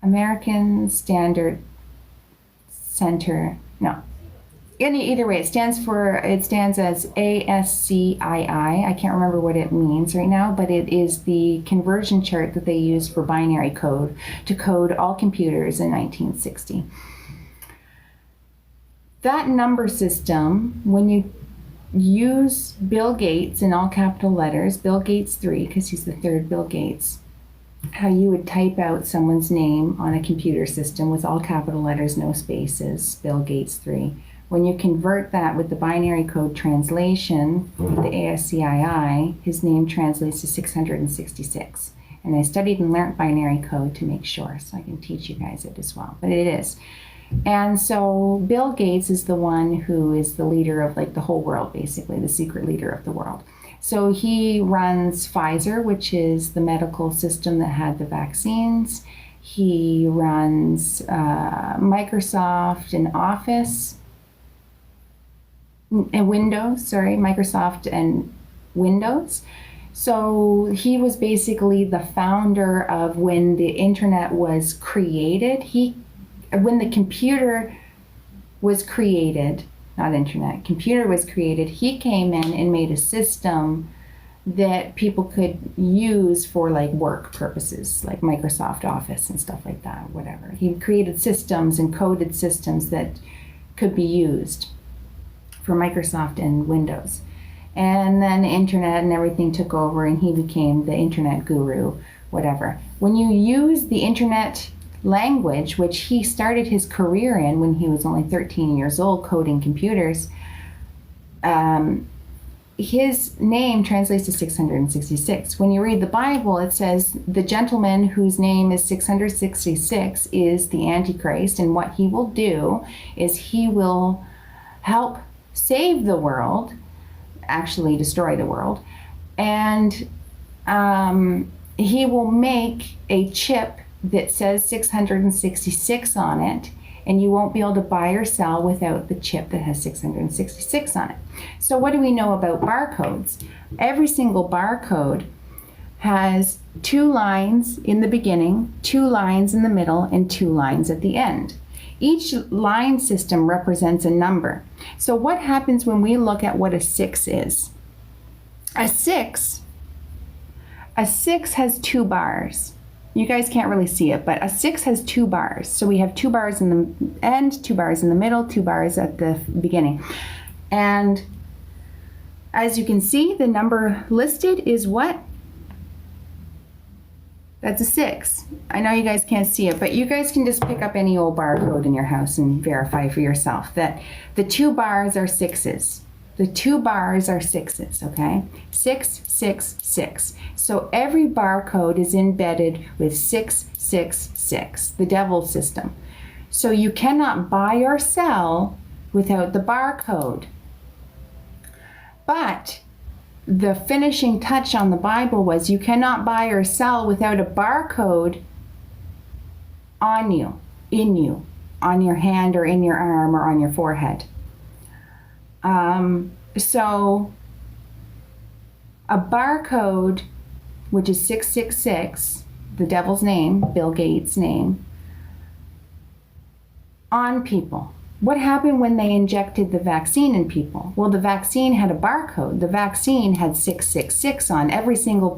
American Standard Center. No. Either way, it stands as ASCII. I can't remember what it means right now, but it is the conversion chart that they used for binary code to code all computers in 1960. That number system, when you use Bill Gates in all capital letters, Bill Gates 3, because he's the third Bill Gates, how you would type out someone's name on a computer system with all capital letters, no spaces, Bill Gates 3. When you convert that with the binary code translation, the ASCII, his name translates to 666. And I studied and learned binary code to make sure, so I can teach you guys it as well. But it is. And so Bill Gates is the one who is the leader of like the whole world, basically, the secret leader of the world. So he runs Pfizer, which is the medical system that had the vaccines. He runs Microsoft and Office, and Microsoft and Windows. So he was basically the founder of when the internet was created. When the computer was created, not internet, computer was created, he came in and made a system that people could use for like work purposes, like Microsoft Office and stuff like that, whatever. He created systems and coded systems that could be used for Microsoft and Windows. And then the internet and everything took over and he became the internet guru, whatever. When you use the internet language, which he started his career in when he was only 13 years old, coding computers, his name translates to 666. When you read the Bible, it says the gentleman whose name is 666 is the Antichrist, and what he will do is he will help save the world, actually destroy the world, and he will make a chip that says 666 on it, and you won't be able to buy or sell without the chip that has 666 on it. So what do we know about barcodes? Every single barcode has 2 lines in the beginning, 2 lines in the middle, and 2 lines at the end. Each line system represents a number. So what happens when we look at what a 6 is? A six has 2 bars. You guys can't really see it, but a 6 has 2 bars. So we have 2 bars in the end, 2 bars in the middle, 2 bars at the beginning. And as you can see, the number listed is what? That's a 6. I know you guys can't see it, but you guys can just pick up any old barcode in your house and verify for yourself that the 2 bars are 6s. The 2 bars are 6s, okay? 6, 6, 6. So every barcode is embedded with 666, the devil system. So you cannot buy or sell without the barcode. But the finishing touch on the Bible was you cannot buy or sell without a barcode on you, in you, on your hand or in your arm or on your forehead. So a barcode, which is 666, the devil's name, Bill Gates' name, on people. What happened when they injected the vaccine in people? Well, the vaccine had a barcode. The vaccine had 666 on. Every single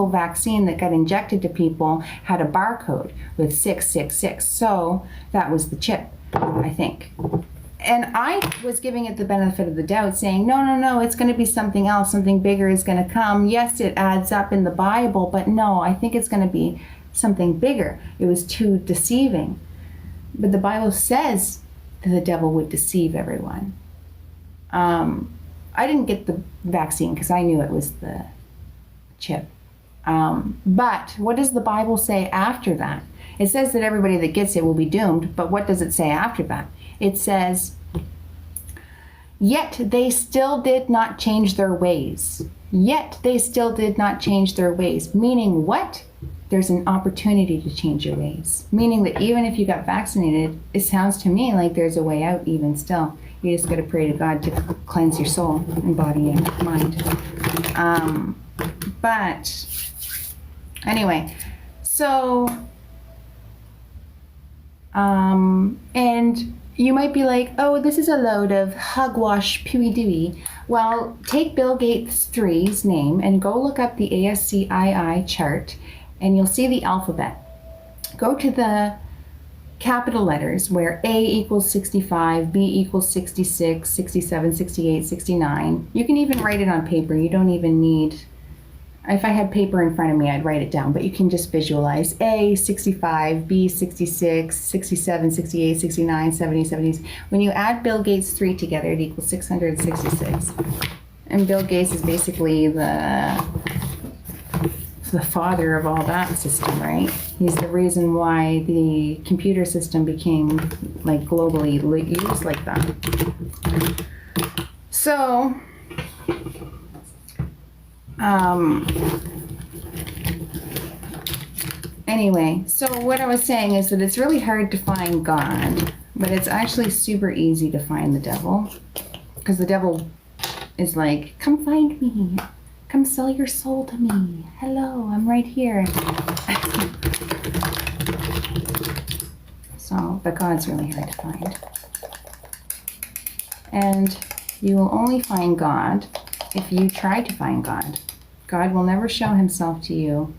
vaccine that got injected to people had a barcode with 666. So that was the chip, I think. And I was giving it the benefit of the doubt, saying, no, it's going to be something else. Something bigger is going to come. Yes, it adds up in the Bible, but no, I think it's going to be something bigger. It was too deceiving. But the Bible says that the devil would deceive everyone. I didn't get the vaccine because I knew it was the chip. But what does the Bible say after that? It says that everybody that gets it will be doomed, but what does it say after that? It says, yet they still did not change their ways. Yet they still did not change their ways. Meaning what? There's an opportunity to change your ways. Meaning that even if you got vaccinated, it sounds to me like there's a way out even still. You just got to pray to God to cleanse your soul and body and mind. But anyway, so And you might be like, oh, this is a load of hugwash pooey dooey. Well, take Bill Gates 3's name and go look up the ASCII chart, and you'll see the alphabet. Go to the capital letters where A equals 65, B equals 66, 67, 68, 69. You can even write it on paper. You don't even need, if I had paper in front of me, I'd write it down, but you can just visualize A, 65, B, 66, 67, 68, 69, 70, 70. When you add Bill Gates 3 together, it equals 666. And Bill Gates is basically the father of all that system, right? He's the reason why the computer system became like globally used like that. So, anyway, so what I was saying is that it's really hard to find God, but it's actually super easy to find the devil, because the devil is like, come find me. Come sell your soul to me. Hello, I'm right here. So, but God's really hard to find. And you will only find God if you try to find God. God will never show himself to you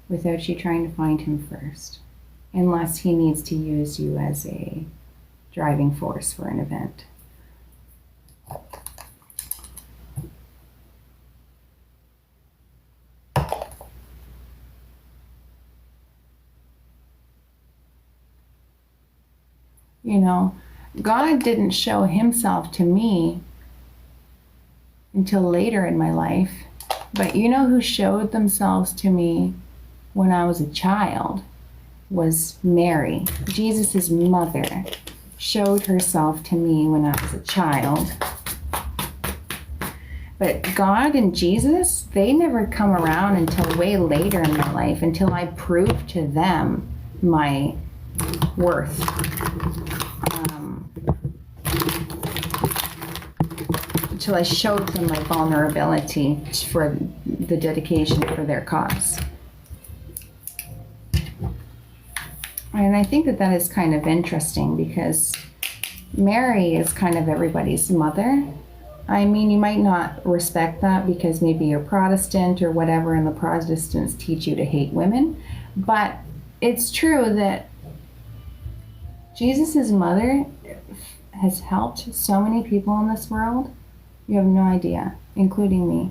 without you trying to find him first, unless he needs to use you as a driving force for an event. You know, God didn't show himself to me until later in my life. But you know who showed themselves to me when I was a child was Mary. Jesus' mother showed herself to me when I was a child. But God and Jesus, they never come around until way later in my life, until I proved to them my worth. Until I showed them my vulnerability for the dedication for their cause. And I think that that is kind of interesting, because Mary is kind of everybody's mother. I mean, you might not respect that because maybe you're Protestant or whatever, and the Protestants teach you to hate women. But it's true that Jesus' mother has helped so many people in this world. You have no idea, including me.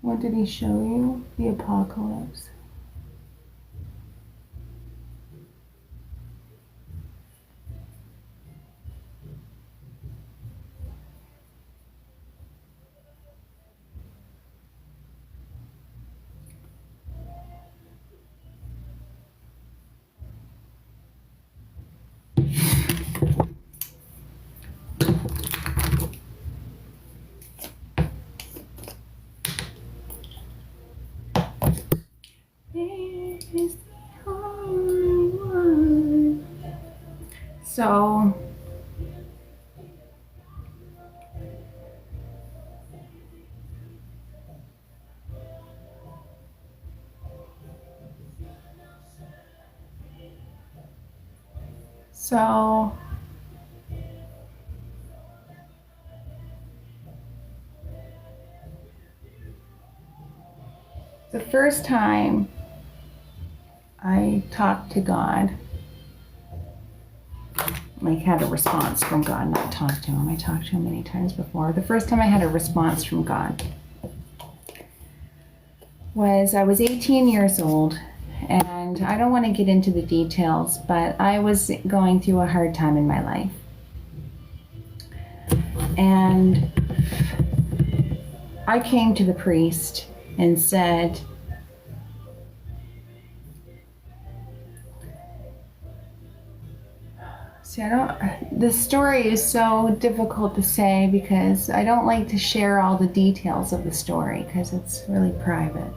What did he show you? The apocalypse. So, the first time I talked to God, like had a response from God, not talked to him. I talked to him many times before. The first time I had a response from God was I was 18 years old, And I don't want to get into the details, but I was going through a hard time in my life. And I came to the priest and said, the story is so difficult to say because I don't like to share all the details of the story because it's really private.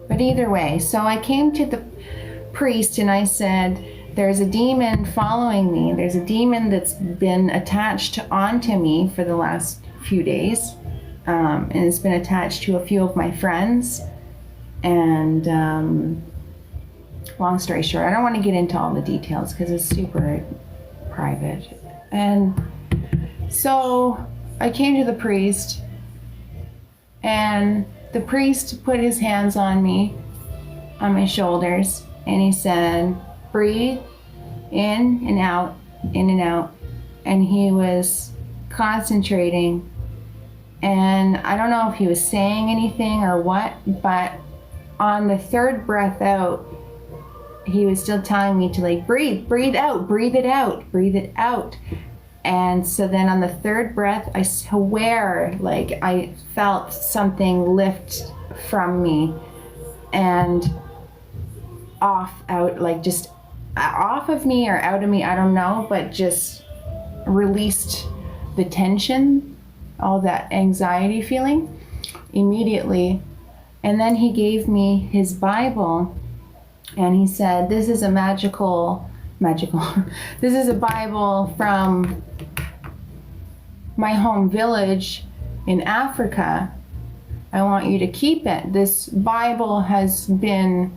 But either way, so I came to the priest and I said, there's a demon following me. There's a demon that's been attached onto me for the last few days. And it's been attached to a few of my friends. And long story short, I don't want to get into all the details because it's super private. And so I came to the priest, and the priest put his hands on me, on my shoulders, and he said, breathe in and out, in and out. And he was concentrating, and I don't know if he was saying anything or what, but on the third breath out, he was still telling me to like breathe out, breathe it out, breathe it out. And so then on the third breath, I swear, like I felt something lift from me and out, like just off of me or out of me, I don't know, but just released the tension, all that anxiety feeling immediately. And then he gave me his Bible. And he said, this is a magical, this is a Bible from my home village in Africa. I want you to keep it. This Bible has been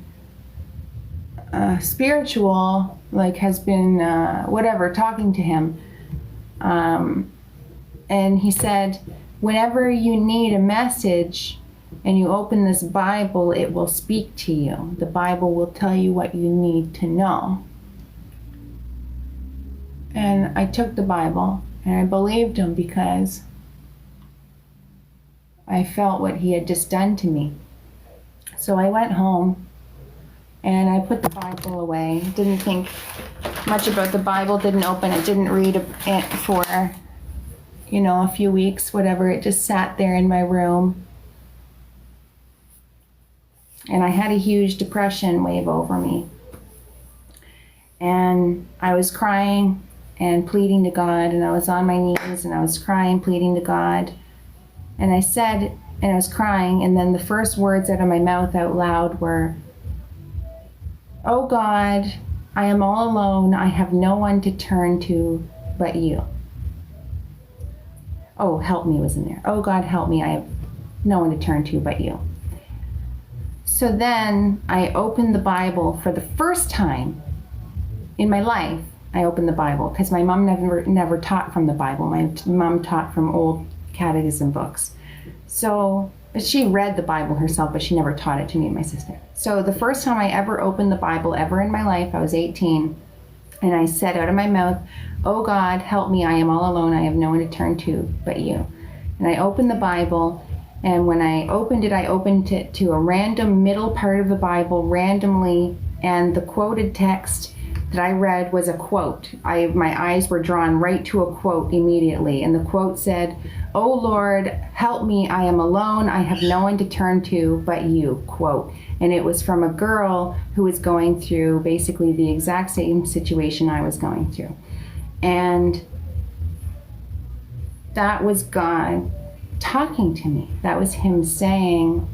spiritual, like has been whatever, talking to him. And he said, whenever you need a message, and you open this Bible, it will speak to you. The Bible will tell you what you need to know. And I took the Bible and I believed him because I felt what he had just done to me. So I went home and I put the Bible away. Didn't think much about the Bible, didn't open it, didn't read it for, a few weeks, whatever. It just sat there in my room. And I had a huge depression wave over me. And I was crying and pleading to God, and I was on my knees and I was crying, pleading to God. And I said, and I was crying, and then the first words out of my mouth out loud were, oh God, I am all alone. I have no one to turn to but you. Oh, help me was in there. Oh God, help me. I have no one to turn to but you. So then I opened the Bible for the first time in my life. I opened the Bible because my mom never taught from the Bible. My mom taught from old catechism books. So she read the Bible herself, but she never taught it to me and my sister. So the first time I ever opened the Bible ever in my life, I was 18, and I said out of my mouth, oh God, help me, I am all alone. I have no one to turn to but you. And I opened the Bible. And when I opened it to a random middle part of the Bible randomly, and the quoted text that I read was a quote. My eyes were drawn right to a quote immediately, and the quote said, "Oh Lord, help me, I am alone, I have no one to turn to but you," quote. And it was from a girl who was going through basically the exact same situation I was going through. And that was God talking to me. That was him saying,